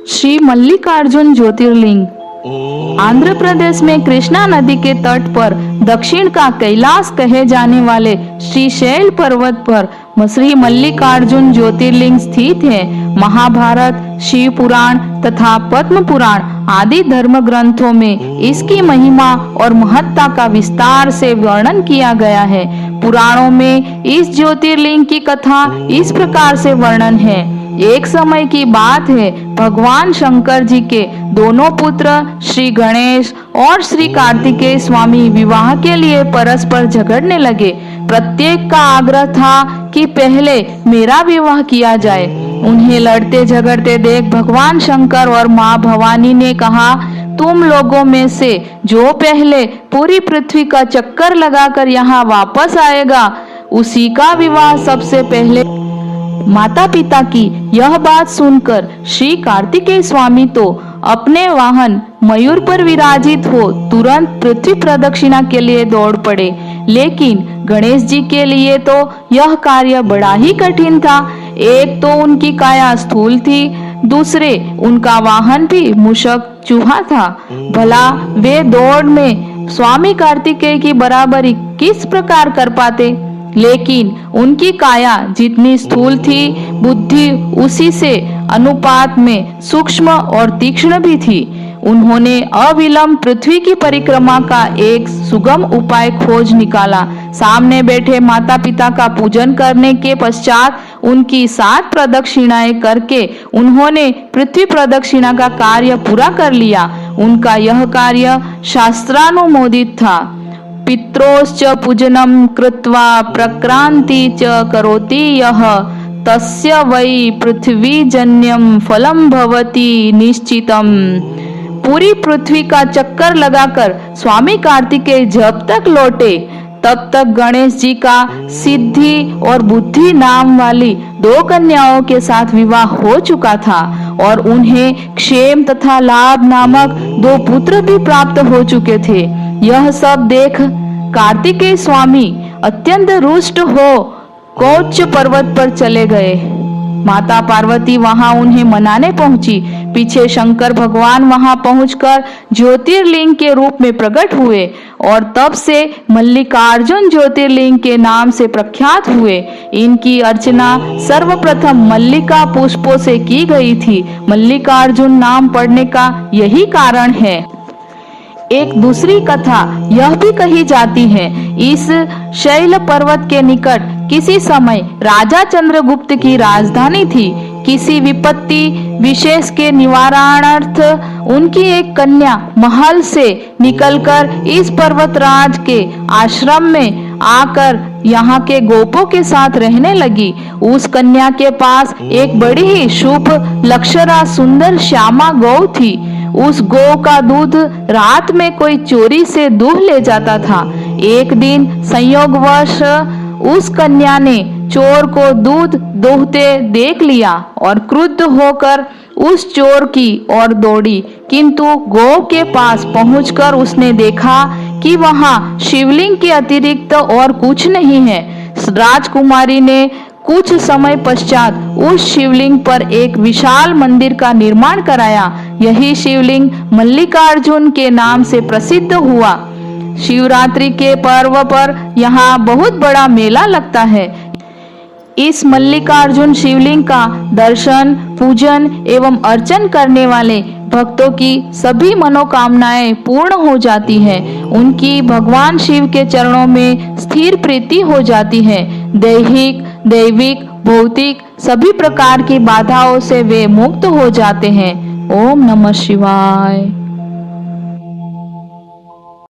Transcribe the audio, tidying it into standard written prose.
श्री मल्लिकार्जुन ज्योतिर्लिंग आंध्र प्रदेश में कृष्णा नदी के तट पर दक्षिण का कैलाश कहे जाने वाले श्रीशैल पर्वत पर श्री मल्लिकार्जुन ज्योतिर्लिंग स्थित है। महाभारत, शिव पुराण तथा पद्म पुराण आदि धर्म ग्रंथों में इसकी महिमा और महत्ता का विस्तार से वर्णन किया गया है। पुराणों में इस ज्योतिर्लिंग की कथा इस प्रकार से वर्णन है। एक समय की बात है, भगवान शंकर जी के दोनों पुत्र श्री गणेश और श्री कार्तिकेय स्वामी विवाह के लिए परस्पर झगड़ने लगे। प्रत्येक का आग्रह था कि पहले मेरा विवाह किया जाए। उन्हें लड़ते झगड़ते देख भगवान शंकर और माँ भवानी ने कहा, तुम लोगों में से जो पहले पूरी पृथ्वी का चक्कर लगाकर यहाँ वापस आएगा, उसी का विवाह सबसे पहले। माता पिता की यह बात सुनकर श्री कार्तिकेय स्वामी तो अपने वाहन मयूर पर विराजित हो तुरंत पृथ्वी प्रदक्षिणा के लिए दौड़ पड़े। लेकिन गणेश जी के लिए तो यह कार्य बड़ा ही कठिन था। एक तो उनकी काया स्थूल थी, दूसरे उनका वाहन भी मूषक चूहा था। भला वे दौड़ में स्वामी कार्तिकेय की बराबरी किस प्रकार कर पाते। लेकिन उनकी काया जितनी स्थूल थी, बुद्धि उसी से अनुपात में सूक्ष्म और तीक्ष्ण भी थी। उन्होंने अविलंब पृथ्वी की परिक्रमा का एक सुगम उपाय खोज निकाला। सामने बैठे माता पिता का पूजन करने के पश्चात उनकी 7 प्रदक्षिणाएं करके उन्होंने पृथ्वी प्रदक्षिणा का कार्य पूरा कर लिया। उनका यह कार्य शास्त्रानुमोदित था। पित्रोश्च पूजनं कृत्वा प्रक्रांति च करोति यः तस्य वै पृथ्वीजन्यं फलं भवति निश्चितम्। पूरी पृथ्वी का चक्कर लगाकर स्वामी कार्तिकेय जब तक लौटे तब तक गणेश जी का सिद्धि और बुद्धि नाम वाली 2 कन्याओं के साथ विवाह हो चुका था और उन्हें क्षेम तथा लाभ नामक 2 पुत्र भी प्राप्त हो चुके थे। यह सब देख कार्तिकेय स्वामी अत्यंत रुष्ट हो कौच पर्वत पर चले गए। माता पार्वती वहां उन्हें मनाने पहुंची। पीछे शंकर भगवान वहां पहुंचकर ज्योतिर्लिंग के रूप में प्रकट हुए और तब से मल्लिकार्जुन ज्योतिर्लिंग के नाम से प्रख्यात हुए। इनकी अर्चना सर्वप्रथम मल्लिका पुष्पों से की गई थी। मल्लिकार्जुन नाम पड़ने का यही कारण है। एक दूसरी कथा यह भी कही जाती है, इस शैल पर्वत के निकट किसी समय राजा चंद्रगुप्त की राजधानी थी। किसी विपत्ति विशेष के निवारणार्थ उनकी एक कन्या महल से निकलकर इस पर्वतराज के आश्रम में आकर यहाँ के गोपों के साथ रहने लगी। उस कन्या के पास एक बड़ी ही शुभ लक्षणा सुंदर श्यामा गौ थी। उस गौ का दूध रात में कोई चोरी से दूह ले जाता था। एक दिन संयोगवश उस कन्या ने चोर को दूध दूहते देख लिया और क्रुद्ध होकर उस चोर की ओर दौड़ी, किंतु गौ के पास पहुंचकर उसने देखा कि वहां शिवलिंग के अतिरिक्त और कुछ नहीं है। राजकुमारी ने कुछ समय पश्चात उस शिवलिंग पर एक विशाल मंदिर का निर्माण कराया। यही शिवलिंग मल्लिकार्जुन के नाम से प्रसिद्ध हुआ। शिवरात्रि के पर्व पर यहाँ बहुत बड़ा मेला लगता है। इस मल्लिकार्जुन शिवलिंग का दर्शन, पूजन एवं अर्चन करने वाले भक्तों की सभी मनोकामनाएं पूर्ण हो जाती है। उनकी भगवान शिव के चरणों में स्थिर प्रीति हो जाती है। दैहिक, दैविक, भौतिक सभी प्रकार की बाधाओं से वे मुक्त हो जाते हैं। ओम नमः शिवाय।